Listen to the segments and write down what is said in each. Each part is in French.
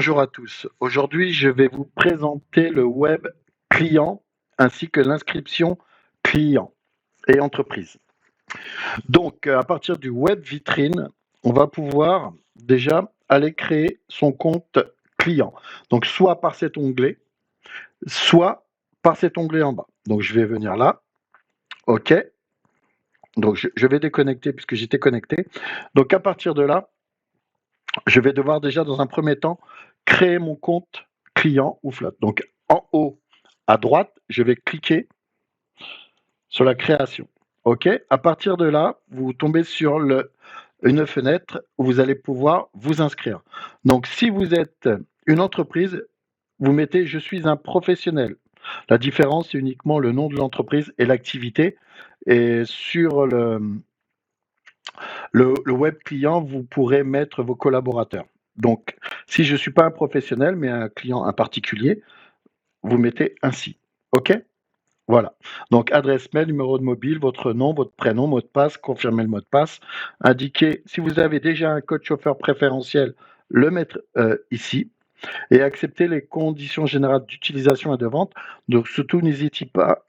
Bonjour à tous. Aujourd'hui, je vais vous présenter le web client ainsi que l'inscription client et entreprise. Donc, à partir du web vitrine, on va pouvoir déjà aller créer son compte client. Donc, soit par cet onglet, soit par cet onglet en bas. Donc, je vais venir là. OK. Donc, je vais déconnecter puisque j'étais connecté. Donc, à partir de là, je vais devoir déjà, dans un premier temps, créer mon compte client ou flotte. Donc, en haut à droite, je vais cliquer sur la création. OK. À partir de là, vous tombez sur une fenêtre où vous allez pouvoir vous inscrire. Donc, si vous êtes une entreprise, vous mettez je suis un professionnel. La différence, c'est uniquement le nom de l'entreprise et l'activité. Et sur le web client, vous pourrez mettre vos collaborateurs. Donc, si je ne suis pas un professionnel, mais un client, un particulier, vous mettez ainsi. OK. Voilà. Donc, adresse mail, numéro de mobile, votre nom, votre prénom, mot de passe, confirmez le mot de passe. Indiquez, si vous avez déjà un code chauffeur préférentiel, le mettre ici et accepter les conditions générales d'utilisation et de vente. Donc surtout, n'hésitez pas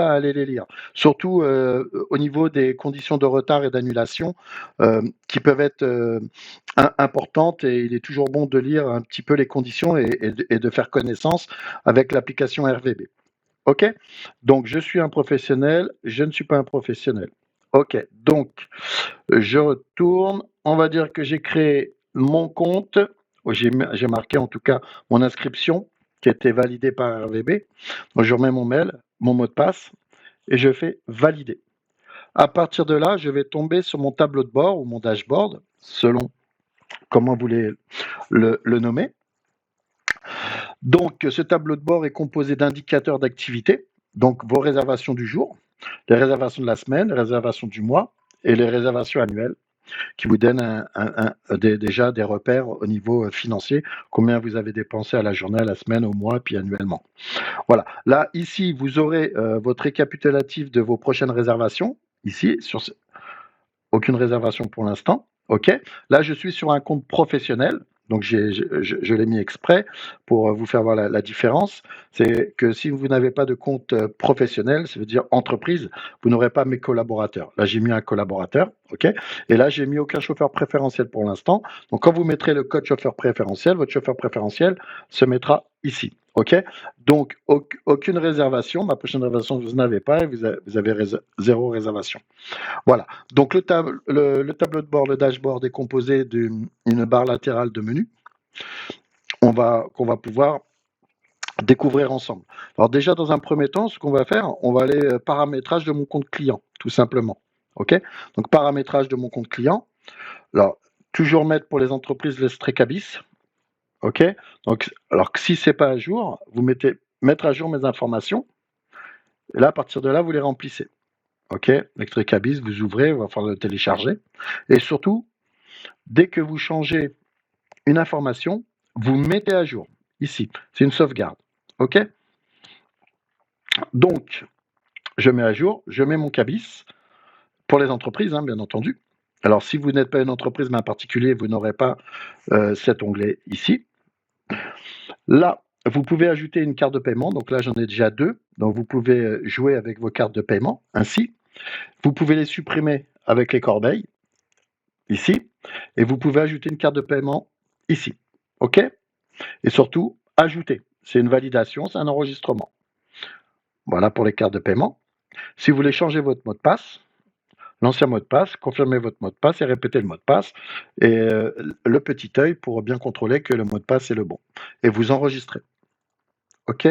à aller les lire. Surtout au niveau des conditions de retard et d'annulation qui peuvent être importantes, et il est toujours bon de lire un petit peu les conditions et de faire connaissance avec l'application RVB. OK. Donc je suis un professionnel, je ne suis pas un professionnel. OK. Donc je retourne. On va dire que j'ai créé mon compte. J'ai marqué en tout cas mon inscription qui a été validée par RVB. Donc je remets mon mail, mon mot de passe et je fais valider. À partir de là, je vais tomber sur mon tableau de bord ou mon dashboard, selon comment vous voulez le nommer. Donc ce tableau de bord est composé d'indicateurs d'activité, donc vos réservations du jour, les réservations de la semaine, les réservations du mois et les réservations annuelles, qui vous donne déjà des repères au niveau financier, combien vous avez dépensé à la journée, à la semaine, au mois, puis annuellement. Voilà. Là, ici, vous aurez votre récapitulatif de vos prochaines réservations. Ici, aucune réservation pour l'instant. OK. Là, je suis sur un compte professionnel. Donc, je l'ai mis exprès pour vous faire voir la différence. C'est que si vous n'avez pas de compte professionnel, ça veut dire entreprise, vous n'aurez pas mes collaborateurs. Là, j'ai mis un collaborateur. OK. Et là, j'ai mis aucun chauffeur préférentiel pour l'instant. Donc, quand vous mettrez le code chauffeur préférentiel, votre chauffeur préférentiel se mettra ici. OK. Donc, aucune réservation. Ma prochaine réservation, vous n'avez pas et vous avez zéro réservation. Voilà. Donc le tableau de bord, le dashboard est composé d'une barre latérale de menu qu'on va pouvoir découvrir ensemble. Alors déjà, dans un premier temps, ce qu'on va faire, on va aller paramétrage de mon compte client, tout simplement. OK. Donc paramétrage de mon compte client. Alors, toujours mettre pour les entreprises le Strecabis. OK. Donc, alors si c'est pas à jour, vous mettez mettre à jour mes informations. Et là, à partir de là, vous les remplissez. OK. L'Strecabis, vous ouvrez, il va falloir le télécharger. Et surtout, dès que vous changez une information, vous mettez à jour. Ici, c'est une sauvegarde. OK. Donc, je mets à jour, je mets mon cabis pour les entreprises, bien entendu. Alors, si vous n'êtes pas une entreprise, mais un particulier, vous n'aurez pas cet onglet ici. Là, vous pouvez ajouter une carte de paiement. Donc là, j'en ai déjà 2. Donc, vous pouvez jouer avec vos cartes de paiement ainsi. Vous pouvez les supprimer avec les corbeilles ici. Et vous pouvez ajouter une carte de paiement ici. OK. Et surtout, ajouter. C'est une validation, c'est un enregistrement. Voilà pour les cartes de paiement. Si vous voulez changer votre mot de passe, l'ancien mot de passe, confirmez votre mot de passe et répétez le mot de passe. Et le petit œil pour bien contrôler que le mot de passe est le bon. Et vous enregistrez. OK.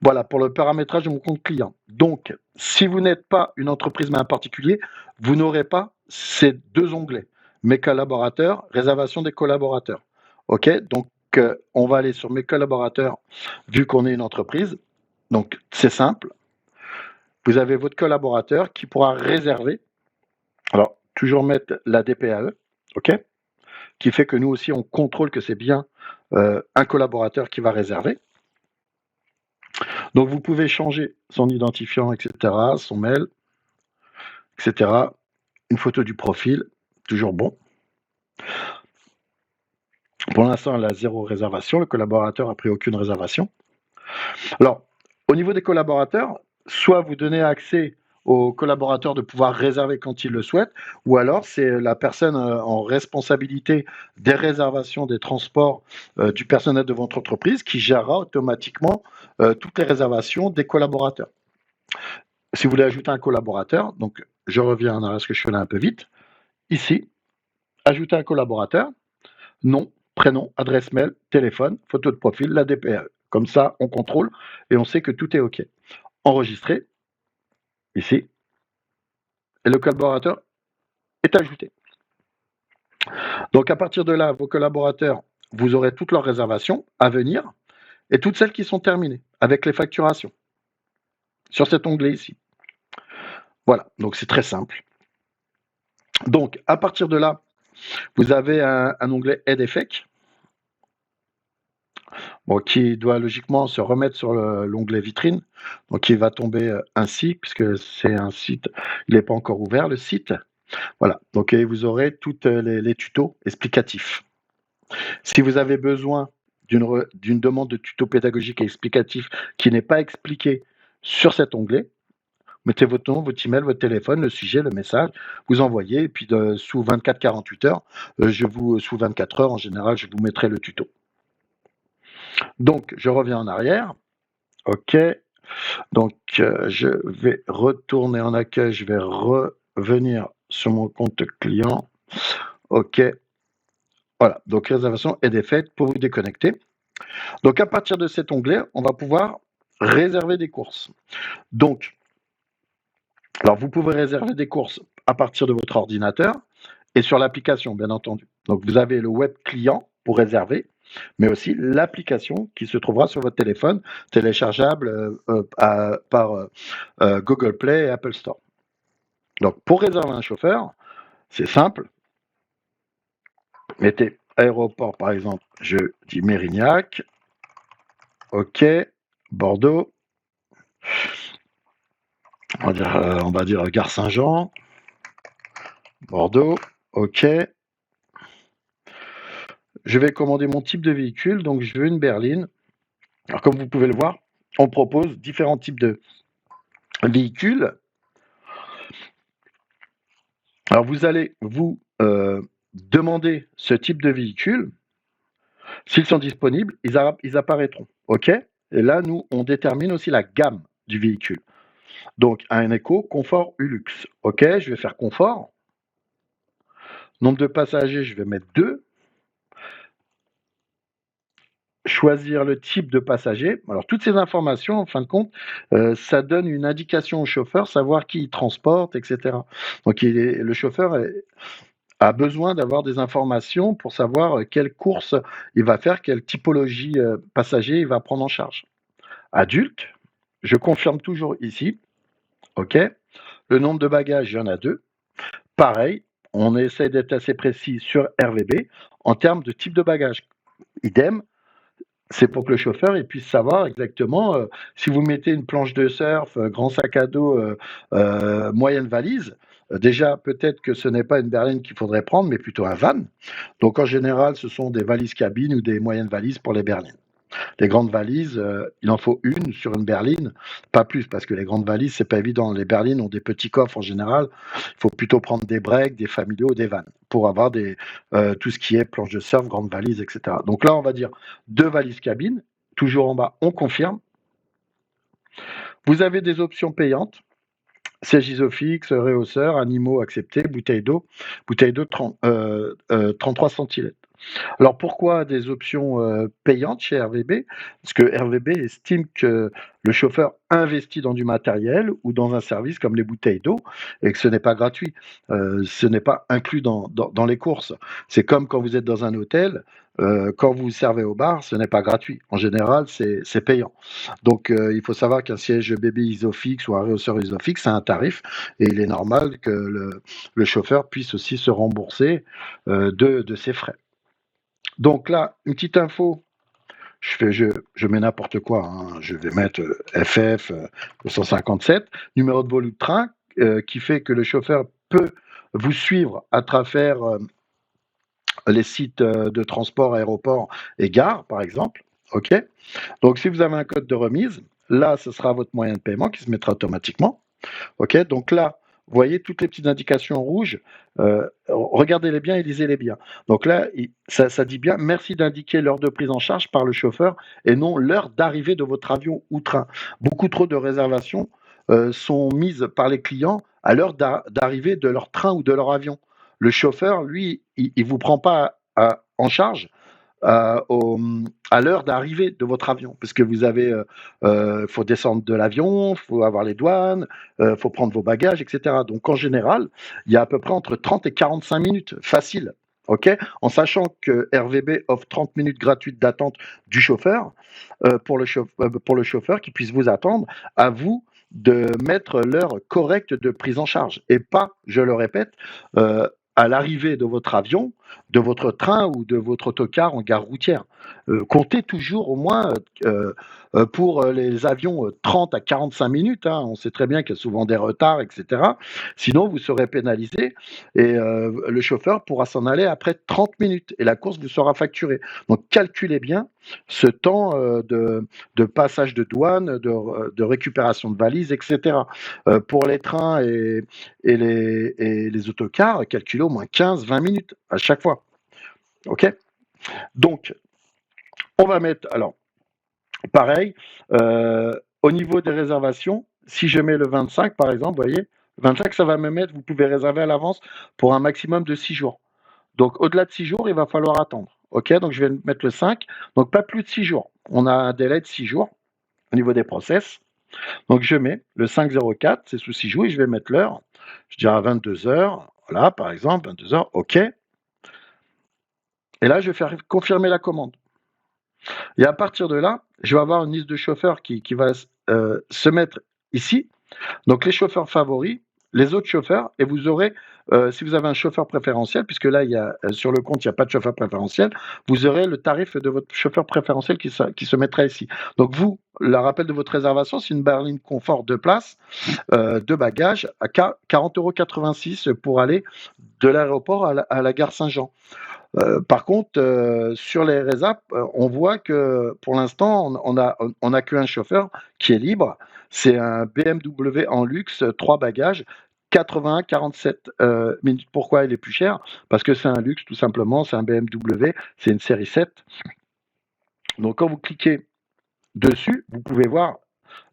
Voilà pour le paramétrage de mon compte client. Donc, si vous n'êtes pas une entreprise mais un particulier, vous n'aurez pas ces 2 onglets. Mes collaborateurs, réservation des collaborateurs. OK. Donc, on va aller sur mes collaborateurs vu qu'on est une entreprise. Donc, c'est simple. Vous avez votre collaborateur qui pourra réserver. Alors, toujours mettre la DPAE, OK, qui fait que nous aussi, on contrôle que c'est bien un collaborateur qui va réserver. Donc, vous pouvez changer son identifiant, etc., son mail, etc., une photo du profil, toujours bon. Pour l'instant, elle a 0 réservation. Le collaborateur n'a pris aucune réservation. Alors, au niveau des collaborateurs, soit vous donnez accès aux collaborateurs de pouvoir réserver quand ils le souhaitent, ou alors c'est la personne en responsabilité des réservations des transports du personnel de votre entreprise qui gérera automatiquement toutes les réservations des collaborateurs. Si vous voulez ajouter un collaborateur, donc je reviens en arrière parce que je fais là un peu vite. Ici, ajouter un collaborateur, nom, prénom, adresse mail, téléphone, photo de profil, la DPAE. Comme ça, on contrôle et on sait que tout est OK. Enregistrer, ici, et le collaborateur est ajouté. Donc à partir de là, vos collaborateurs, vous aurez toutes leurs réservations à venir et toutes celles qui sont terminées avec les facturations sur cet onglet ici. Voilà, donc c'est très simple. Donc à partir de là, vous avez un onglet Aide EFEC qui doit logiquement se remettre sur l'onglet vitrine. Donc il va tomber ainsi, puisque c'est un site, il n'est pas encore ouvert le site. Voilà, donc vous aurez tous les tutos explicatifs. Si vous avez besoin d'une demande de tuto pédagogique et explicatif qui n'est pas expliqué sur cet onglet, mettez votre nom, votre email, votre téléphone, le sujet, le message, vous envoyez, et puis sous 24-48 heures, sous 24 heures en général, je vous mettrai le tuto. Donc, je reviens en arrière. OK. Donc, je vais retourner en accueil, je vais revenir sur mon compte client. OK. Voilà, donc réservation est défaite pour vous déconnecter. Donc, à partir de cet onglet, on va pouvoir réserver des courses. Donc, alors vous pouvez réserver des courses à partir de votre ordinateur et sur l'application, bien entendu. Donc, vous avez le web client pour réserver, mais aussi l'application qui se trouvera sur votre téléphone, téléchargeable par Google Play et Apple Store. Donc, pour réserver un chauffeur, c'est simple. Mettez aéroport, par exemple, je dis Mérignac. OK, Bordeaux. On va dire Gare Saint-Jean. Bordeaux. OK. Je vais commander mon type de véhicule, donc je veux une berline. Alors, comme vous pouvez le voir, on propose différents types de véhicules. Alors, vous allez vous demander ce type de véhicule. S'ils sont disponibles, ils apparaîtront. OK? Et là, nous, on détermine aussi la gamme du véhicule. Donc, un éco, confort ou luxe. OK, je vais faire confort. Nombre de passagers, je vais mettre 2. Choisir le type de passager. Alors, toutes ces informations, en fin de compte, ça donne une indication au chauffeur, savoir qui il transporte, etc. Donc, le chauffeur a besoin d'avoir des informations pour savoir quelle course il va faire, quelle typologie passager il va prendre en charge. Adulte, je confirme toujours ici. OK. Le nombre de bagages, il y en a 2. Pareil, on essaie d'être assez précis sur RVB en termes de type de bagage. Idem, c'est pour que le chauffeur il puisse savoir exactement si vous mettez une planche de surf, grand sac à dos, moyenne valise. Déjà, peut-être que ce n'est pas une berline qu'il faudrait prendre, mais plutôt un van. Donc, en général, ce sont des valises cabines ou des moyennes valises pour les berlines. Les grandes valises, il en faut une sur une berline, pas plus, parce que les grandes valises, c'est pas évident. Les berlines ont des petits coffres en général. Il faut plutôt prendre des breaks, des familiaux, des vannes, pour avoir tout ce qui est planche de surf, grande valise, etc. Donc là, on va dire 2 valises cabines. Toujours en bas, on confirme. Vous avez des options payantes. Siège isofix, réhausseur, animaux acceptés, bouteille d'eau de 33 centilitres. Alors pourquoi des options payantes chez RVB? Parce que RVB estime que le chauffeur investit dans du matériel ou dans un service comme les bouteilles d'eau et que ce n'est pas gratuit. Ce n'est pas inclus dans les courses. C'est comme quand vous êtes dans un hôtel, quand vous servez au bar, ce n'est pas gratuit. En général, c'est payant. Donc il faut savoir qu'un siège bébé isofix ou un réhausseur isofix, c'est un tarif et il est normal que le chauffeur puisse aussi se rembourser de ses frais. Donc là, une petite info, je mets n'importe quoi, hein. Je vais mettre FF 257, numéro de volume de train, qui fait que le chauffeur peut vous suivre à travers les sites de transport, aéroports et gares, par exemple. OK. Donc, si vous avez un code de remise, là, ce sera votre moyen de paiement qui se mettra automatiquement. OK. Donc là, vous voyez toutes les petites indications rouges. Regardez-les bien et lisez-les bien. Donc là, ça dit bien merci d'indiquer l'heure de prise en charge par le chauffeur et non l'heure d'arrivée de votre avion ou train. Beaucoup trop de réservations sont mises par les clients à l'heure d'arrivée de leur train ou de leur avion. Le chauffeur, lui, il ne vous prend pas en charge euh, au- à l'heure d'arrivée de votre avion, parce que vous avez, faut descendre de l'avion, faut avoir les douanes, faut prendre vos bagages, etc. Donc en général, il y a à peu près entre 30 et 45 minutes, facile. Ok, en sachant que RVB offre 30 minutes gratuites d'attente du chauffeur pour le chauffeur qui puisse vous attendre, à vous de mettre l'heure correcte de prise en charge et pas, je le répète, euh, à l'arrivée de votre avion, de votre train ou de votre autocar en gare routière. Comptez toujours au moins pour les avions 30 à 45 minutes. Hein, on sait très bien qu'il y a souvent des retards, etc. Sinon, vous serez pénalisé et le chauffeur pourra s'en aller après 30 minutes et la course vous sera facturée. Donc calculez bien ce temps de passage de douane, de récupération de valises, etc. Pour les trains et les autocars, calculez au moins 15-20 minutes à chaque fois. OK. Donc, on va mettre, alors, pareil, au niveau des réservations, si je mets le 25, par exemple, vous voyez, 25, ça va me mettre, vous pouvez réserver à l'avance pour un maximum de 6 jours. Donc, au-delà de 6 jours, il va falloir attendre. OK, donc je vais mettre le 5, donc pas plus de 6 jours. On a un délai de 6 jours au niveau des process. Donc, je mets le 504, c'est sous 6 jours, et je vais mettre l'heure. Je dirais à 22 heures, voilà, par exemple, 22 heures, OK. Et là, je vais faire confirmer la commande. Et à partir de là, je vais avoir une liste de chauffeurs qui va se mettre ici. Donc les chauffeurs favoris, les autres chauffeurs, et vous aurez, si vous avez un chauffeur préférentiel, puisque là, sur le compte, il n'y a pas de chauffeur préférentiel, vous aurez le tarif de votre chauffeur préférentiel qui se mettra ici. Donc vous, le rappel de votre réservation, c'est une berline confort de place, de bagages, à 40,86 € pour aller de l'aéroport à la gare Saint-Jean. Par contre, sur les résap, on voit que pour l'instant, on a qu'un chauffeur qui est libre. C'est un BMW en luxe, 3 bagages, 81-47 minutes. Pourquoi il est plus cher? Parce que c'est un luxe, tout simplement. C'est un BMW, c'est une série 7. Donc, quand vous cliquez dessus, vous pouvez voir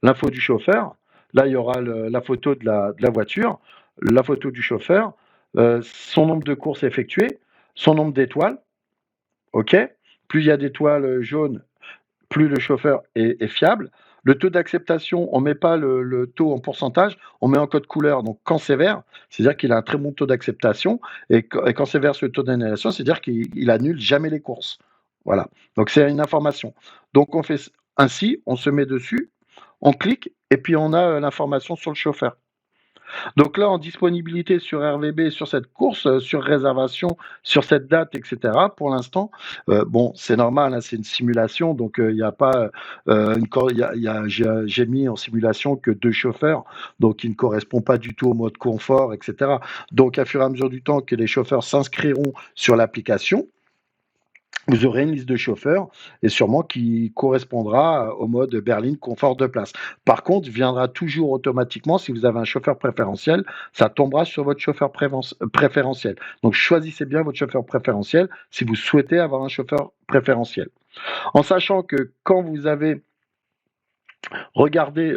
l'info du chauffeur. Là, il y aura la photo de la voiture, la photo du chauffeur, son nombre de courses effectuées, son nombre d'étoiles. OK. Plus il y a d'étoiles jaunes, plus le chauffeur est fiable. Le taux d'acceptation, on ne met pas le taux en pourcentage, on met en code couleur. Donc quand c'est vert, c'est-à-dire qu'il a un très bon taux d'acceptation. Et quand c'est vert sur le taux d'annulation, c'est-à-dire qu'il annule jamais les courses. Voilà. Donc c'est une information. Donc on fait ainsi, on se met dessus, on clique, et puis on a l'information sur le chauffeur. Donc là, en disponibilité sur RVB, sur cette course, sur réservation, sur cette date, etc. Pour l'instant, bon, c'est normal, hein, c'est une simulation, donc il n'y a pas j'ai mis en simulation que 2 chauffeurs, donc il ne correspond pas du tout au mode confort, etc. Donc, à fur et à mesure du temps que les chauffeurs s'inscriront sur l'application, vous aurez une liste de chauffeurs et sûrement qui correspondra au mode berline confort de place. Par contre, viendra toujours automatiquement, si vous avez un chauffeur préférentiel, ça tombera sur votre chauffeur préférentiel. Donc choisissez bien votre chauffeur préférentiel si vous souhaitez avoir un chauffeur préférentiel. En sachant que quand vous avez regardé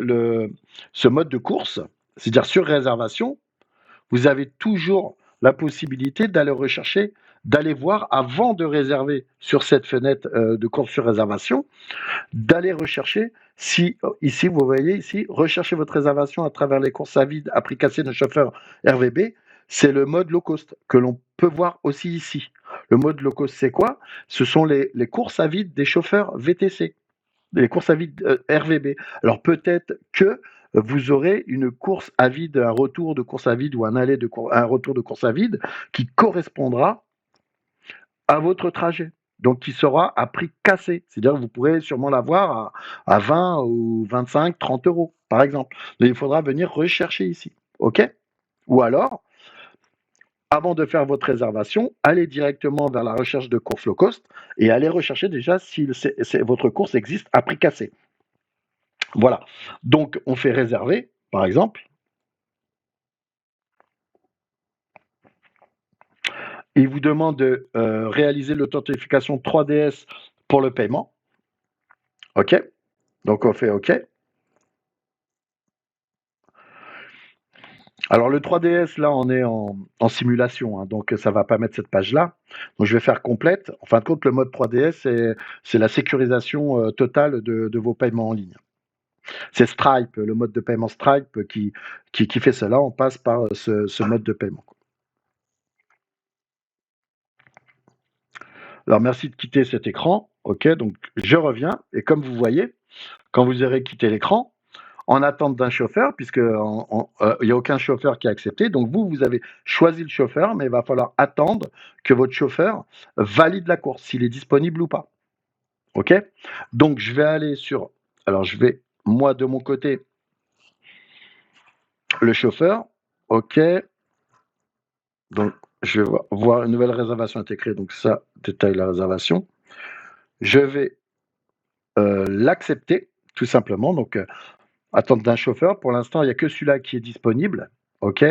ce mode de course, c'est-à-dire sur réservation, vous avez toujours la possibilité d'aller rechercher, d'aller voir avant de réserver sur cette fenêtre de course sur réservation, d'aller rechercher si, ici, vous voyez ici, rechercher votre réservation à travers les courses à vide applications de chauffeur RVB, c'est le mode low cost que l'on peut voir aussi ici. Le mode low cost, c'est quoi? Ce sont les courses à vide des chauffeurs VTC, les courses à vide RVB. Alors peut-être que vous aurez une course à vide, un retour de course à vide ou un retour de course à vide qui correspondra à votre trajet. Donc qui sera à prix cassé. C'est-à-dire que vous pourrez sûrement l'avoir à 20 ou 25, 30 euros, par exemple. Mais il faudra venir rechercher ici. OK? Ou alors, avant de faire votre réservation, allez directement vers la recherche de courses low cost et allez rechercher déjà si votre course existe à prix cassé. Voilà. Donc, on fait réserver, par exemple. Il vous demande de réaliser l'authentification 3DS pour le paiement. OK. Donc, on fait OK. Alors, le 3DS, là, on est en simulation, hein, donc ça va pas mettre cette page-là. Donc, je vais faire complète. En fin de compte, le mode 3DS, c'est la sécurisation totale de vos paiements en ligne. C'est Stripe, le mode de paiement Stripe qui fait cela. On passe par ce mode de paiement. Alors, merci de quitter cet écran. OK, donc je reviens. Et comme vous voyez, quand vous aurez quitté l'écran, en attente d'un chauffeur, puisque il n'y a aucun chauffeur qui a accepté, donc vous avez choisi le chauffeur, mais il va falloir attendre que votre chauffeur valide la course, s'il est disponible ou pas. OK? Donc, je vais aller sur. Alors, je vais, moi, de mon côté, le chauffeur. OK. Donc, je vais voir une nouvelle réservation intégrée. Donc, ça, détaille la réservation. Je vais l'accepter, tout simplement. Donc, attente d'un chauffeur. Pour l'instant, il n'y a que celui-là qui est disponible. OK?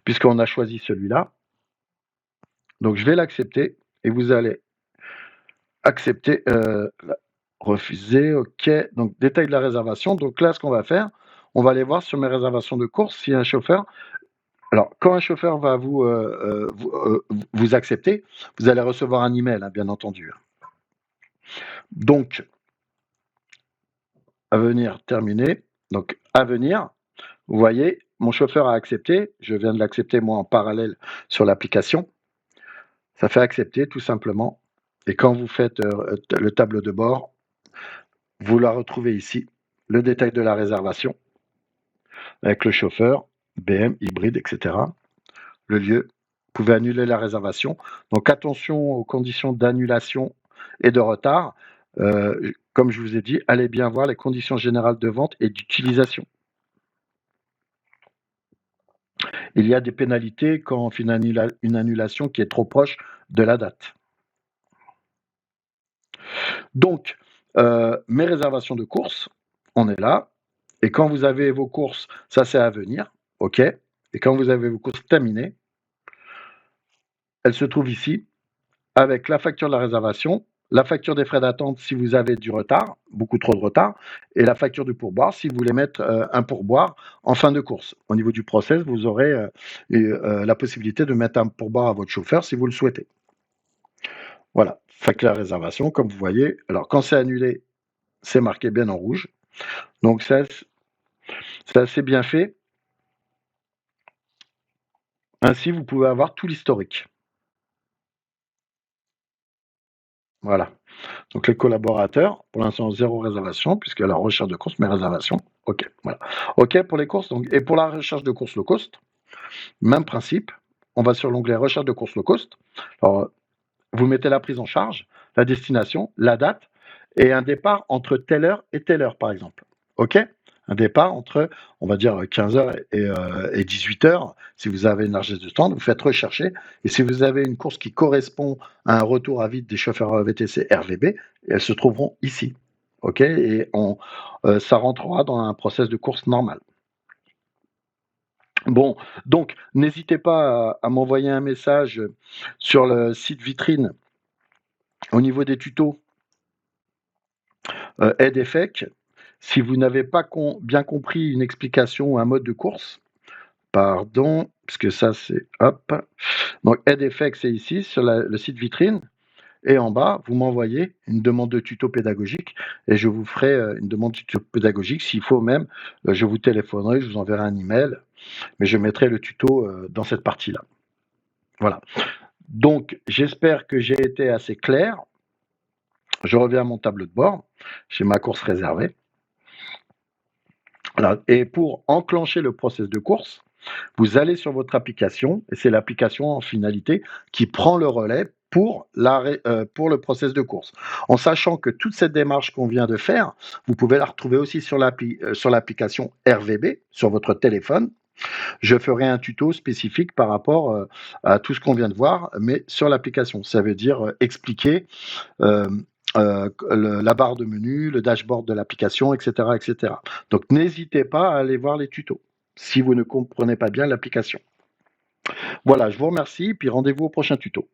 Puisqu'on a choisi celui-là. Donc, je vais l'accepter et vous allez accepter, refuser. OK. Donc, détail de la réservation. Donc, là, ce qu'on va faire, on va aller voir sur mes réservations de course s'il y a un chauffeur. Alors, quand un chauffeur va vous accepter, vous allez recevoir un email, hein, bien entendu. Donc, à venir terminé. Donc, à venir, vous voyez, mon chauffeur a accepté. Je viens de l'accepter, moi, en parallèle sur l'application. Ça fait accepter, tout simplement. Et quand vous faites le tableau de bord, vous la retrouvez ici, le détail de la réservation, avec le chauffeur, BM, hybride, etc. Le lieu, vous pouvez annuler la réservation. Donc, attention aux conditions d'annulation et de retard. Comme je vous ai dit, allez bien voir les conditions générales de vente et d'utilisation. Il y a des pénalités quand on fait une annulation qui est trop proche de la date. Donc, mes réservations de courses, on est là. Et quand vous avez vos courses, ça c'est à venir. OK. Et quand vous avez vos courses terminées, elles se trouvent ici avec la facture de la réservation, la facture des frais d'attente si vous avez du retard, beaucoup trop de retard, et la facture du pourboire si vous voulez mettre un pourboire en fin de course. Au niveau du process, vous aurez la possibilité de mettre un pourboire à votre chauffeur si vous le souhaitez. Voilà, facture de la réservation, comme vous voyez. Alors, quand c'est annulé, c'est marqué bien en rouge. Donc, c'est assez bien fait. Ainsi, vous pouvez avoir tout l'historique. Voilà. Donc les collaborateurs, pour l'instant, 0 réservation, puisque la recherche de course, mes réservations, OK. Voilà. OK pour les courses. Donc, et pour la recherche de course low cost, même principe. On va sur l'onglet recherche de course low cost. Alors, vous mettez la prise en charge, la destination, la date, et un départ entre telle heure et telle heure, par exemple. OK? Un départ entre, on va dire, 15h et 18h. Si vous avez une largesse de temps, vous faites rechercher. Et si vous avez une course qui correspond à un retour à vide des chauffeurs VTC RVB, elles se trouveront ici. OK? Et ça rentrera dans un process de course normal. Bon, donc n'hésitez pas à m'envoyer un message sur le site vitrine au niveau des tutos aide EFEC. Si vous n'avez pas bien compris une explication ou un mode de course, pardon, puisque ça c'est hop. Donc aide EFEC, c'est ici sur le site vitrine. Et en bas, vous m'envoyez une demande de tuto pédagogique et je vous ferai une demande de tuto pédagogique. S'il faut même, je vous téléphonerai, je vous enverrai un email, mais je mettrai le tuto dans cette partie-là. Voilà. Donc, j'espère que j'ai été assez clair. Je reviens à mon tableau de bord. J'ai ma course réservée. Voilà. Et pour enclencher le process de course, vous allez sur votre application, et c'est l'application en finalité qui prend le relais pour le process de course. En sachant que toute cette démarche qu'on vient de faire, vous pouvez la retrouver aussi sur l'application RVB, sur votre téléphone. Je ferai un tuto spécifique par rapport à tout ce qu'on vient de voir, mais sur l'application. Ça veut dire expliquer euh, la barre de menu, le dashboard de l'application, etc., etc. Donc n'hésitez pas à aller voir les tutos si vous ne comprenez pas bien l'application. Voilà, je vous remercie, puis rendez-vous au prochain tuto.